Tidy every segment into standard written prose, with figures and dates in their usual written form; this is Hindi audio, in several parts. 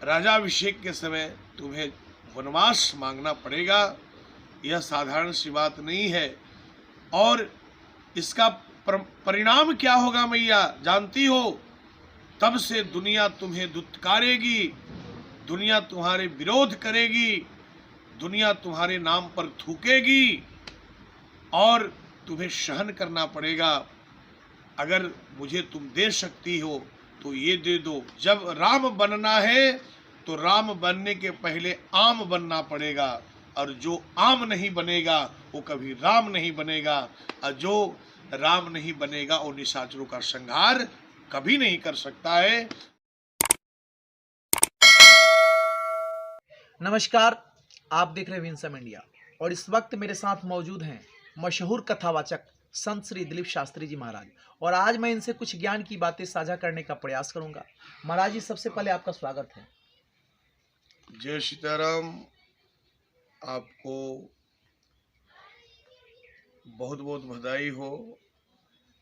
राजाभिषेक के समय तुम्हें वनवास मांगना पड़ेगा। यह साधारण सी बात नहीं है। और इसका परिणाम क्या होगा मैया जानती हो। तब से दुनिया तुम्हें दुत्कारेगी, दुनिया तुम्हारे विरोध करेगी, दुनिया तुम्हारे नाम पर थूकेगी और तुम्हें सहन करना पड़ेगा। अगर मुझे तुम दे सकती हो तो ये दे दो। जब राम बनना है तो राम बनने के पहले आम बनना पड़ेगा, और जो आम नहीं बनेगा वो कभी राम नहीं बनेगा, और जो राम नहीं बनेगा वो निशाचरों का संहार कभी नहीं कर सकता है। नमस्कार, आप देख रहे हैं विंसम इंडिया और इस वक्त मेरे साथ मौजूद हैं मशहूर कथावाचक संत श्री दिलीप शास्त्री जी महाराज, और आज मैं इनसे कुछ ज्ञान की बातें साझा करने का प्रयास करूंगा। महाराज जी, सबसे पहले आपका स्वागत है। जय सीताराम। आपको बहुत बहुत बधाई हो,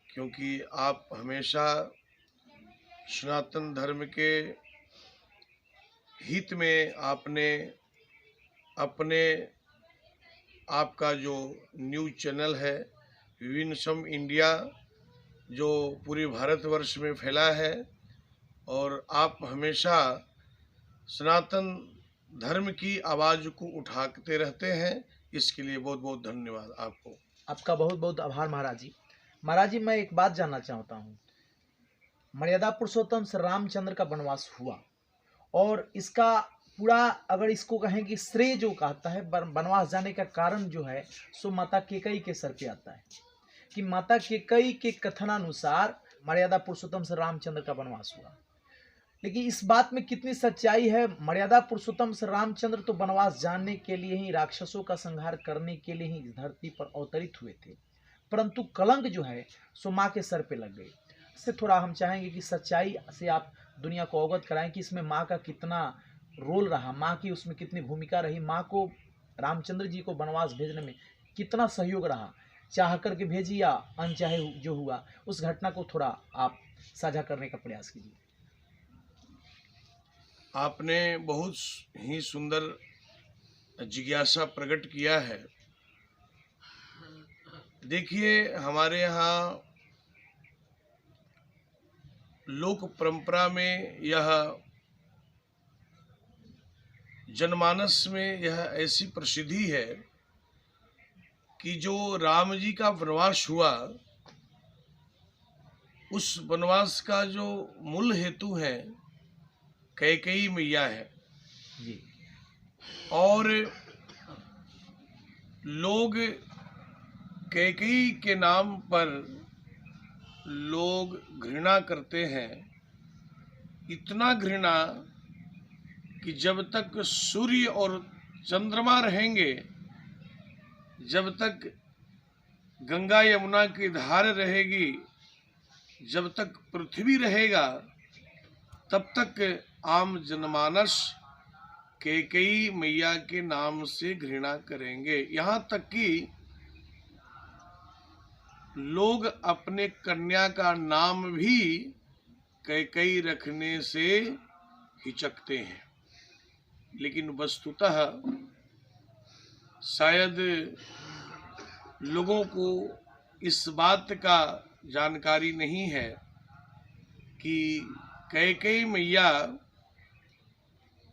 क्योंकि आप हमेशा सनातन धर्म के हित में आपने अपने आपका जो न्यूज़ चैनल है विंसम इंडिया, जो पूरे भारतवर्ष में फैला है, और आप हमेशा सनातन धर्म की आवाज़ को उठाते रहते हैं। इसके लिए बहुत बहुत धन्यवाद आपको। आपका बहुत बहुत आभार महाराज जी। महाराज जी, मैं एक बात जानना चाहता हूँ। मर्यादा पुरुषोत्तम श्री रामचंद्र का वनवास हुआ, और इसका पूरा अगर इसको कहें कि श्रेय जो कहता है वनवास जाने का कारण जो है सो माता केकई के सर पे आता है, कि माता केकई के कथनानुसार मर्यादा पुरुषोत्तम श्री रामचंद्र का वनवास हुआ। लेकिन इस बात में कितनी सच्चाई है? मर्यादा पुरुषोत्तम श्री रामचंद्र तो वनवास जाने के लिए ही, राक्षसों का संहार करने के लिए ही इस धरती पर अवतरित हुए थे, परंतु कलंक जो है सो माँ के सर पे लग गई। इससे थोड़ा हम चाहेंगे कि सच्चाई से आप दुनिया को अवगत कराएं कि इसमें माँ का कितना रोल रहा, माँ की उसमें कितनी भूमिका रही, माँ को रामचंद्र जी को वनवास भेजने में कितना सहयोग रहा, चाह करके भेजी या अनचाहे जो हुआ, उस घटना को थोड़ा आप साझा करने का प्रयास कीजिए। आपने बहुत ही सुंदर जिज्ञासा प्रकट किया है। देखिए, हमारे यहाँ लोक परंपरा में यह जनमानस में यह ऐसी प्रसिद्धि है कि जो राम जी का वनवास हुआ, उस वनवास का जो मूल हेतु है कैकेयी मैया है जी। और लोग कैकेयी के नाम पर लोग घृणा करते हैं, इतना घृणा कि जब तक सूर्य और चंद्रमा रहेंगे, जब तक गंगा यमुना की धार रहेगी, जब तक पृथ्वी रहेगा, तब तक आम जनमानस कैकेयी मैया के नाम से घृणा करेंगे। यहाँ तक कि लोग अपने कन्या का नाम भी कैकेयी रखने से हिचकते हैं। लेकिन वस्तुतः शायद लोगों को इस बात का जानकारी नहीं है कि कैकेयी मैया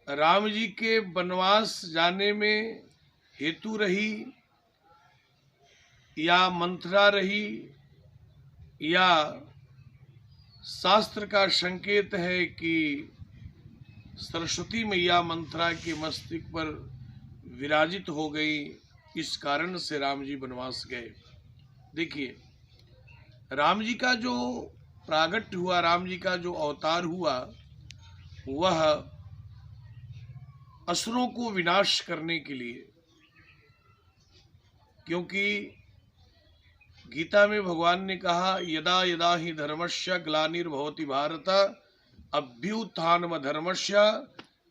राम जी के वनवास जाने में हेतु रही, या मंथरा रही, या शास्त्र का संकेत है कि सरस्वती मैया मंथरा के मस्तक पर विराजित हो गई, इस कारण से राम जी वनवास गए। देखिए, राम जी का जो प्रागट्य हुआ, राम जी का जो अवतार हुआ, वह असुरों को विनाश करने के लिए, क्योंकि गीता में भगवान ने कहा यदा यदा ही धर्मस्य ग्लानिर्भवति भारत अभ्युत्थानमधर्मस्य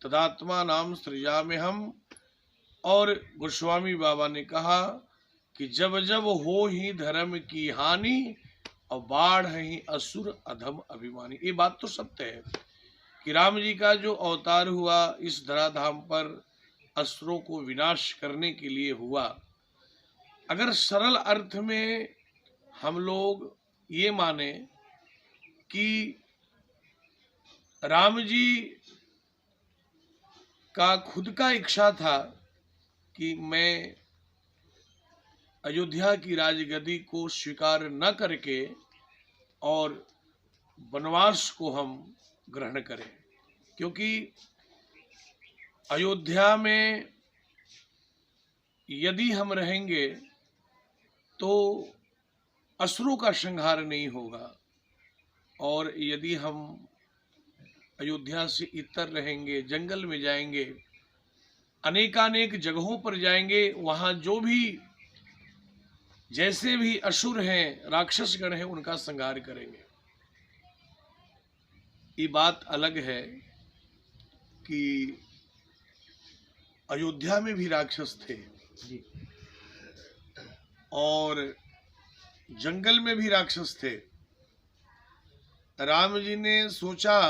तदात्मानं सृजाम्यहम्। और गोस्वामी बाबा ने कहा कि जब जब हो ही धर्म की हानि और बाढ़ ही असुर अधम अभिमानी। ये बात तो सत्य है कि राम जी का जो अवतार हुआ इस धराधाम पर असुरों को विनाश करने के लिए हुआ। अगर सरल अर्थ में हम लोग ये माने कि राम जी का खुद का इच्छा था कि मैं अयोध्या की राजगद्दी को स्वीकार न करके और वनवास को हम ग्रहण करें, क्योंकि अयोध्या में यदि हम रहेंगे तो असुरों का संहार नहीं होगा, और यदि हम अयोध्या से इतर रहेंगे, जंगल में जाएंगे, अनेकानेक जगहों पर जाएंगे, वहाँ जो भी जैसे भी असुर हैं, राक्षसगण हैं, उनका संहार करेंगे। ये बात अलग है कि अयोध्या में भी राक्षस थे जी। और जंगल में भी राक्षस थे। राम जी ने सोचा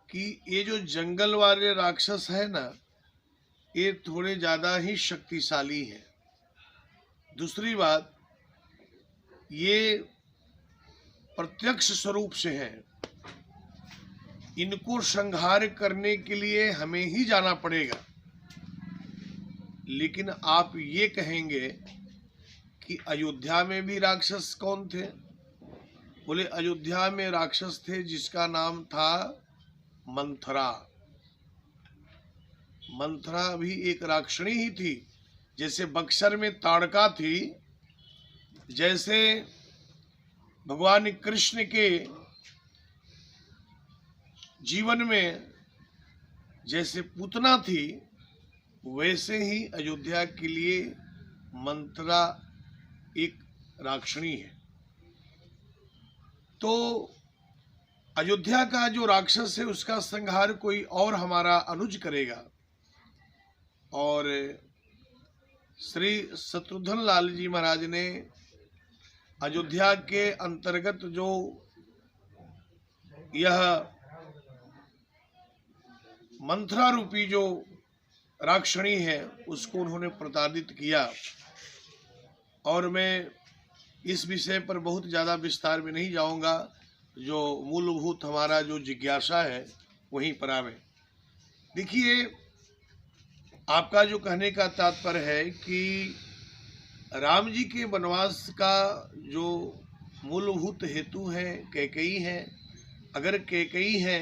कि ये जो जंगल वाले राक्षस है ना, ये थोड़े ज्यादा ही शक्तिशाली हैं। दूसरी बात, ये प्रत्यक्ष स्वरूप से हैं, इनको संहार करने के लिए हमें ही जाना पड़ेगा। लेकिन आप ये कहेंगे कि अयोध्या में भी राक्षस कौन थे? बोले अयोध्या में राक्षस थे जिसका नाम था मंथरा। मंथरा भी एक राक्षणी ही थी। जैसे बक्सर में ताड़का थी, जैसे भगवान कृष्ण के जीवन में जैसे पूतना थी, वैसे ही अयोध्या के लिए मंथरा एक राक्षणी है। तो अयोध्या का जो राक्षस है उसका संहार कोई और हमारा अनुज करेगा। और श्री शत्रुघ्न लाल जी महाराज ने अयोध्या के अंतर्गत जो यह मंथरा रूपी जो राक्षणी है उसको उन्होंने प्रताड़ित किया। और मैं इस विषय पर बहुत ज़्यादा विस्तार में नहीं जाऊंगा, जो मूलभूत हमारा जो जिज्ञासा है वहीं पर आवे। देखिए, आपका जो कहने का तात्पर्य है कि राम जी के वनवास का जो मूलभूत हेतु है कैकेयी है। अगर कैकेयी है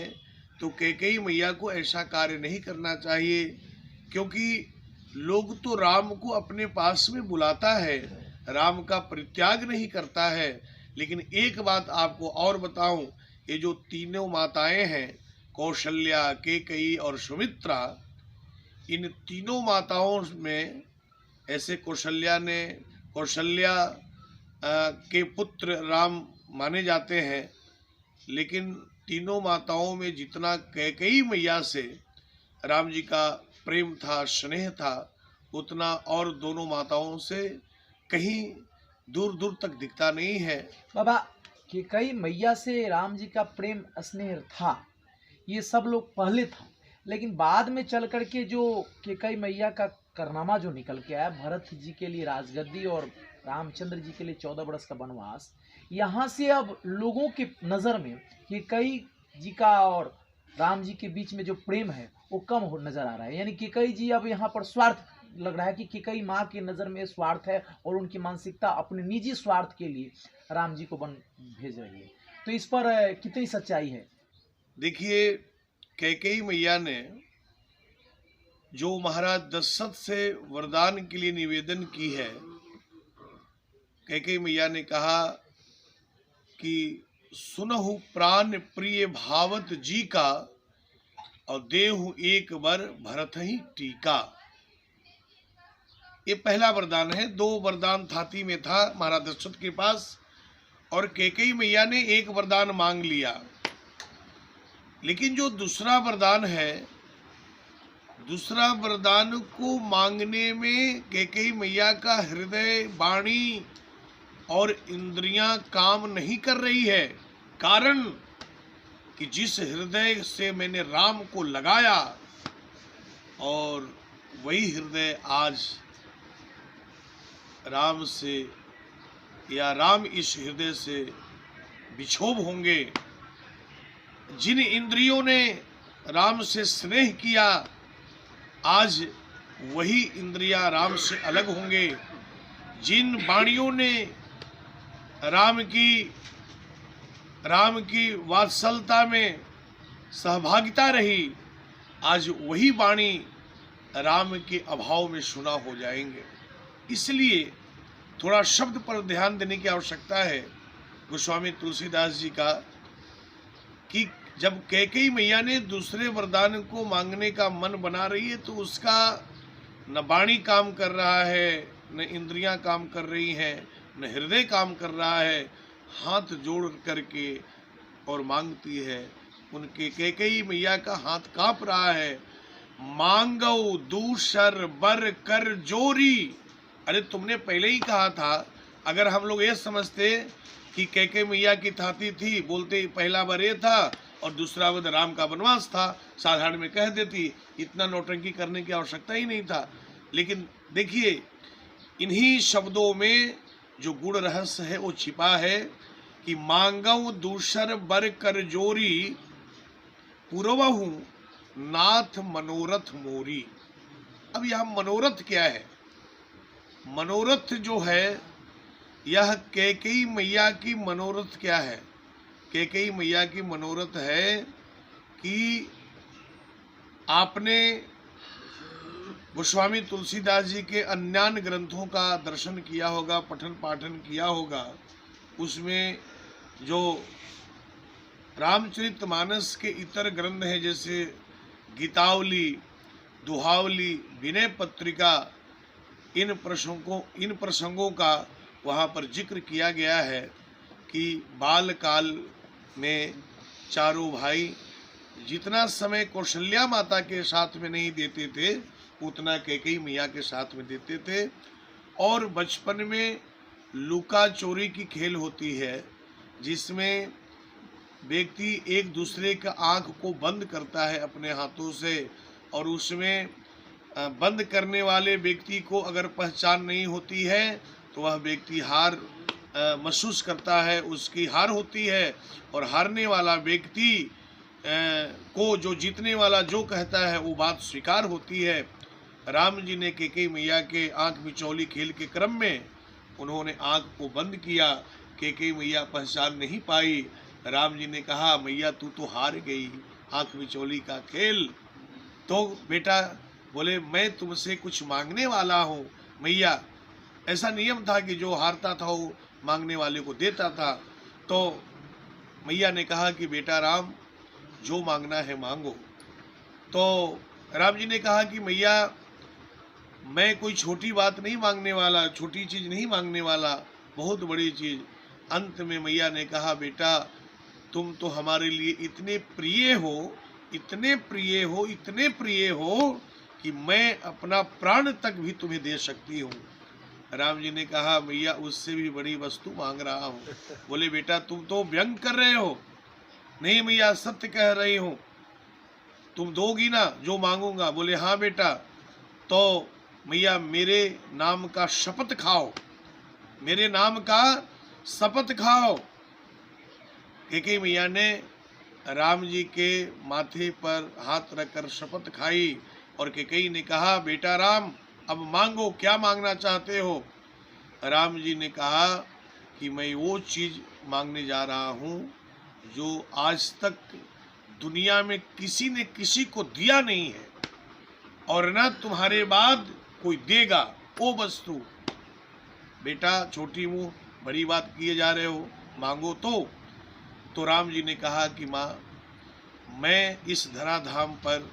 तो कैकेयी मैया को ऐसा कार्य नहीं करना चाहिए, क्योंकि लोग तो राम को अपने पास में बुलाता है, राम का परित्याग नहीं करता है। लेकिन एक बात आपको और बताऊं, ये जो तीनों माताएं हैं, कौशल्या, कैकेयी और सुमित्रा, इन तीनों माताओं में ऐसे कौशल्या के पुत्र राम माने जाते हैं, लेकिन तीनों माताओं में जितना कैकेयी मैया से राम जी का प्रेम था, स्नेह था, उतना और दोनों माताओं से कहीं दूर दूर तक दिखता नहीं है। बाबा, कैकेयी मैया से राम जी का प्रेम स्नेह था, ये सब लोग पहले था। लेकिन बाद में चल करके जो कैकेयी मैया का कारनामा जो निकल के आया, भरत जी के लिए राजगद्दी और रामचंद्र जी के लिए 14 वर्ष का वनवास, यहाँ से अब लोगों के नज़र में कैकेयी जी का और राम जी के बीच में जो प्रेम है वो कम हो नजर आ रहा है। यानी कैकेयी जी अब यहाँ पर स्वार्थ लग रहा है कि कैकेयी माँ की नज़र में स्वार्थ है और उनकी मानसिकता अपने निजी स्वार्थ के लिए राम जी को वन भेज रही है। तो इस पर कितनी सच्चाई है? देखिए, कैकेयी मैया ने जो महाराज दशरथ से वरदान के लिए निवेदन की है, कैकेयी मैया ने कहा कि सुनहु प्राण प्रिय भावत जी का, और देहु एक वर भरत ही टीका। ये पहला वरदान है। 2 वरदान थाती में था महाराज दशरथ के पास, और कैकेयी मैया ने एक वरदान मांग लिया। लेकिन जो दूसरा वरदान है, दूसरा वरदान को मांगने में कैकेयी मैया का हृदय, वाणी और इंद्रियां काम नहीं कर रही है। कारण कि जिस हृदय से मैंने राम को लगाया और वही हृदय आज राम से या राम इस हृदय से विक्षोभ होंगे। जिन इंद्रियों ने राम से स्नेह किया आज वही इंद्रियां राम से अलग होंगे। जिन वाणियों ने राम की वात्सलता में सहभागिता रही आज वही वाणी राम के अभाव में सुना हो जाएंगे। इसलिए थोड़ा शब्द पर ध्यान देने की आवश्यकता है गोस्वामी तुलसीदास जी का कि जब कैकेयी मैया ने दूसरे वरदान को मांगने का मन बना रही है तो उसका न वाणी काम कर रहा है, न इंद्रियां काम कर रही हैं, न हृदय काम कर रहा है। हाथ जोड़ करके और मांगती है। उनके कैकेयी मैया का हाथ कांप रहा है। मांगो दूसर बर कर जोरी। अरे तुमने पहले ही कहा था। अगर हम लोग ये समझते कि कैकेयी मैया की थाती थी, बोलते पहला वर ये था और दूसरा वर राम का वनवास था, साधारण में कह देती, इतना नौटंकी करने की आवश्यकता ही नहीं था। लेकिन देखिए इन्हीं शब्दों में जो गुण रहस्य है वो छिपा है कि मांगऊ दूसर बर कर जोरी पुरवहु नाथ मनोरथ मोरी। अब यह मनोरथ क्या है? मनोरथ जो है यह कैकेयी मैया की मनोरथ क्या है? कैकेयी मैया की मनोरथ है कि आपने गोस्वामी तुलसीदास जी के अन्यान्य ग्रंथों का दर्शन किया होगा, पठन पाठन किया होगा। उसमें जो रामचरितमानस के इतर ग्रंथ हैं जैसे गीतावली, दुहावली, विनय पत्रिका, इन प्रसंगों का वहाँ पर जिक्र किया गया है कि बाल काल में चारों भाई जितना समय कौशल्या माता के साथ में नहीं देते थे उतना कैकेयी मैया के साथ में देते थे। और बचपन में लुका चोरी की खेल होती है जिसमें व्यक्ति एक दूसरे का आँख को बंद करता है अपने हाथों से और उसमें बंद करने वाले व्यक्ति को अगर पहचान नहीं होती है तो वह व्यक्ति हार महसूस करता है, उसकी हार होती है। और हारने वाला व्यक्ति को जो जीतने वाला जो कहता है वो बात स्वीकार होती है। राम जी ने कैकेयी मैया के आँख मिचौली खेल के क्रम में उन्होंने आँख को बंद किया। कैकेयी मैया पहचान नहीं पाई। राम जी ने कहा मैया तू तो हार गई आँख मिचौली का खेल। तो बेटा बोले मैं तुमसे कुछ मांगने वाला हूँ मैया। ऐसा नियम था कि जो हारता था वो मांगने वाले को देता था। तो मैया ने कहा कि बेटा राम जो मांगना है मांगो। तो राम जी ने कहा कि मैया मैं कोई छोटी बात नहीं मांगने वाला, छोटी चीज़ नहीं मांगने वाला, बहुत बड़ी चीज़। अंत में मैया ने कहा बेटा तुम तो हमारे लिए इतने प्रिय हो, इतने प्रिय हो, इतने प्रिय हो कि मैं अपना प्राण तक भी तुम्हें दे सकती हूँ। राम जी ने कहा मैया उससे भी बड़ी वस्तु मांग रहा हूँ। बोले बेटा तुम तो व्यंग कर रहे हो। नहीं मैया सत्य कह रही हूँ, तुम दोगी ना जो मांगूंगा? बोले हाँ बेटा। तो मैया मेरे नाम का शपथ खाओ, मेरे नाम का शपथ खाओ। कैकेयी मैया ने राम जी के माथे पर हाथ रखकर शपथ खाई और कैकेयी ने कहा बेटा राम अब मांगो, क्या मांगना चाहते हो? राम जी ने कहा कि मैं वो चीज़ मांगने जा रहा हूँ जो आज तक दुनिया में किसी ने किसी को दिया नहीं है और न तुम्हारे बाद कोई देगा, वो वस्तु। बेटा छोटी मुँह बड़ी बात किए जा रहे हो, मांगो। तो राम जी ने कहा कि माँ मैं इस धराधाम पर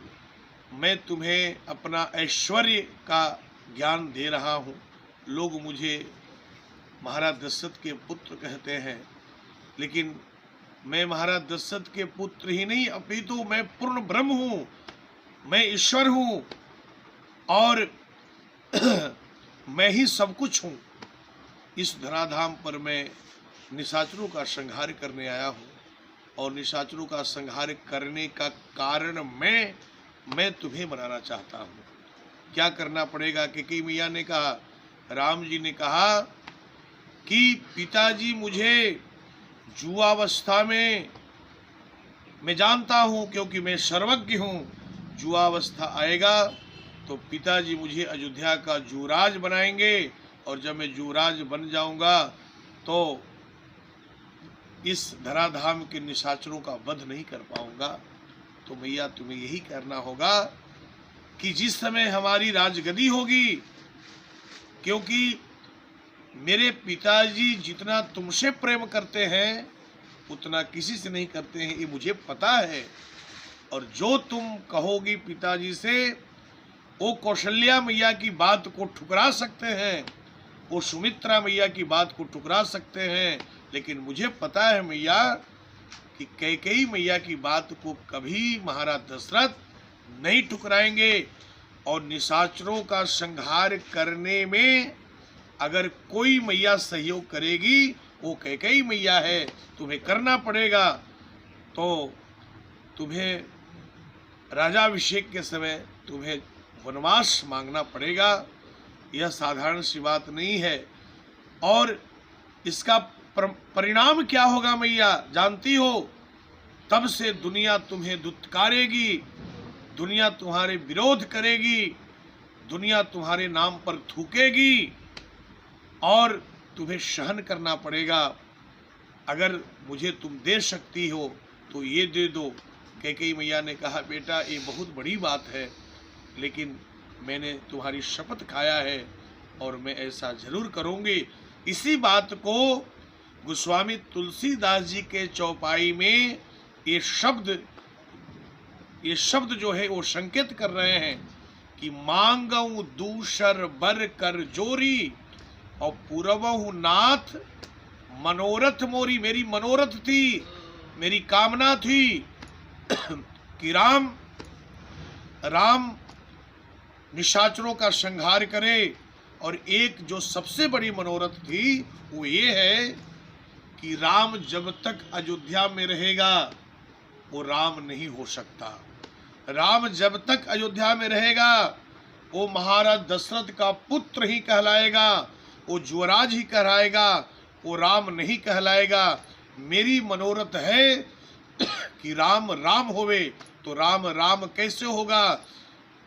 मैं तुम्हें अपना ऐश्वर्य का ज्ञान दे रहा हूँ। लोग मुझे महाराज दशरथ के पुत्र कहते हैं, लेकिन मैं महाराज दशरथ के पुत्र ही नहीं अपितु मैं पूर्ण ब्रह्म हूँ, मैं ईश्वर हूँ और मैं ही सब कुछ हूँ। इस धराधाम पर मैं निशाचरों का संहार करने आया हूँ। और निशाचरों का संहार करने का कारण मैं तुम्हें बनाना चाहता हूँ। क्या करना पड़ेगा? कैकेयी मैया ने कहा, राम जी ने कहा कि पिताजी मुझे जुआवस्था में, मैं जानता हूँ क्योंकि मैं सर्वज्ञ हूँ, जुआवस्था आएगा तो पिताजी मुझे अयोध्या का जुवराज बनाएंगे और जब मैं जुवराज बन जाऊंगा तो इस धराधाम के निशाचरों का वध नहीं कर पाऊंगा। तो मैया तुम्हें यही करना होगा कि जिस समय हमारी राजगद्दी होगी, क्योंकि मेरे पिताजी जितना तुमसे प्रेम करते हैं उतना किसी से नहीं करते हैं, ये मुझे पता है। और जो तुम कहोगी पिताजी से, वो कौशल्या मैया की बात को ठुकरा सकते हैं, वो सुमित्रा मैया की बात को ठुकरा सकते हैं, लेकिन मुझे पता है मैया कि कैकेयी मैया की बात को कभी महाराज दशरथ नहीं ठुकराएंगे। और निशाचरों का संहार करने में अगर कोई मैया सहयोग करेगी वो कैकेयी मैया है। तुम्हें करना पड़ेगा। तो तुम्हें राजाभिषेक के समय तुम्हें वनवास मांगना पड़ेगा। यह साधारण सी बात नहीं है। और इसका परिणाम क्या होगा मैया जानती हो? तब से दुनिया तुम्हें दुत्कारेगी, दुनिया तुम्हारे विरोध करेगी, दुनिया तुम्हारे नाम पर थूकेगी और तुम्हें सहन करना पड़ेगा। अगर मुझे तुम दे सकती हो तो ये दे दो। कैकेयी मैया ने कहा, बेटा ये बहुत बड़ी बात है, लेकिन मैंने तुम्हारी शपथ खाया है और मैं ऐसा जरूर करूँगी। इसी बात को गोस्वामी तुलसीदास जी के चौपाई में ये शब्द जो है वो संकेत कर रहे हैं कि मांगऊ दूसर बर कर जोरी और पूरवहु नाथ मनोरथ मोरी। मेरी मनोरथ थी, मेरी कामना थी कि राम निशाचरों का संहार करे। और एक जो सबसे बड़ी मनोरथ थी वो ये है कि राम जब तक अयोध्या में रहेगा वो राम नहीं हो सकता। राम जब तक अयोध्या में रहेगा वो महाराज दशरथ का पुत्र ही कहलाएगा, वो युवराज ही कहलाएगा, वो राम नहीं कहलाएगा। मेरी मनोरथ है कि राम राम होवे। तो राम राम कैसे होगा?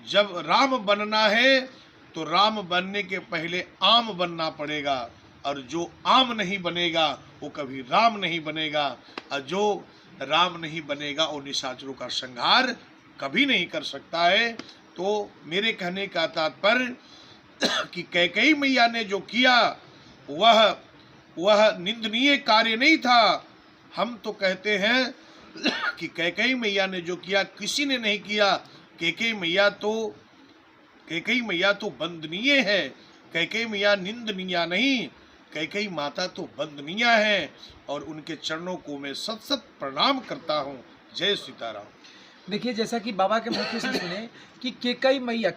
जब राम बनना है तो राम बनने के पहले आम बनना पड़ेगा, और जो आम नहीं बनेगा वो कभी राम नहीं बनेगा, और जो राम नहीं बनेगा वो निशाचरों का संहार कभी नहीं कर सकता है। तो मेरे कहने का तात्पर्य कि कैकेयी मैया ने जो किया वह निंदनीय कार्य नहीं था। हम तो कहते हैं कि कैकेयी मैया ने जो किया किसी ने नहीं किया। कैकेयी मैया तो वंदनीय है। कैकेयी मैया निंदनीय नहीं, कैकेयी माता तो वंदनीय है और उनके चरणों को मैं सत सत प्रणाम करता हूँ। जय सीताराम। देखिए, जैसा कि बाबा के मुख से सुने कि कैकेयी मैया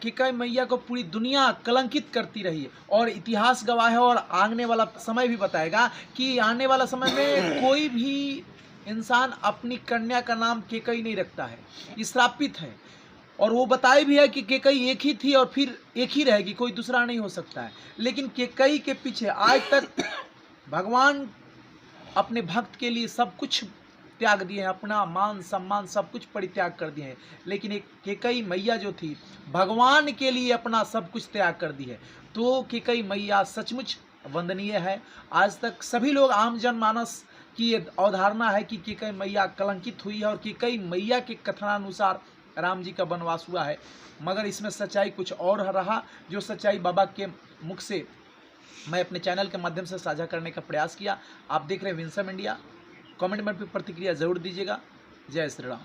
को पूरी दुनिया कलंकित करती रही है, और इतिहास गवाह है और आने वाला समय भी बताएगा कि आने वाला समय में कोई भी इंसान अपनी कन्या का नाम कैकेयी नहीं रखता है, ये श्रापित है। और वो बताए भी है कि कैकेयी एक ही थी और फिर एक ही रहेगी, कोई दूसरा नहीं हो सकता है। लेकिन कैकेयी के पीछे आज तक भगवान अपने भक्त के लिए सब कुछ त्याग दिए हैं, अपना मान सम्मान सब कुछ परित्याग कर दिए हैं। लेकिन एक कैकेयी मैया जो थी भगवान के लिए अपना सब कुछ त्याग कर दी है। तो कैकेयी मैया सचमुच वंदनीय है। आज तक सभी लोग आम जनमानस की ये अवधारणा है कि कैकेयी मैया कलंकित हुई है और कैकेयी मैया के कथनानुसार राम जी का वनवास हुआ है, मगर इसमें सच्चाई कुछ और रहा। जो सच्चाई बाबा के मुख से मैं अपने चैनल के माध्यम से साझा करने का प्रयास किया। आप देख रहे हैं विंसम इंडिया। कमेंट में प्रतिक्रिया जरूर दीजिएगा। जय श्री राम।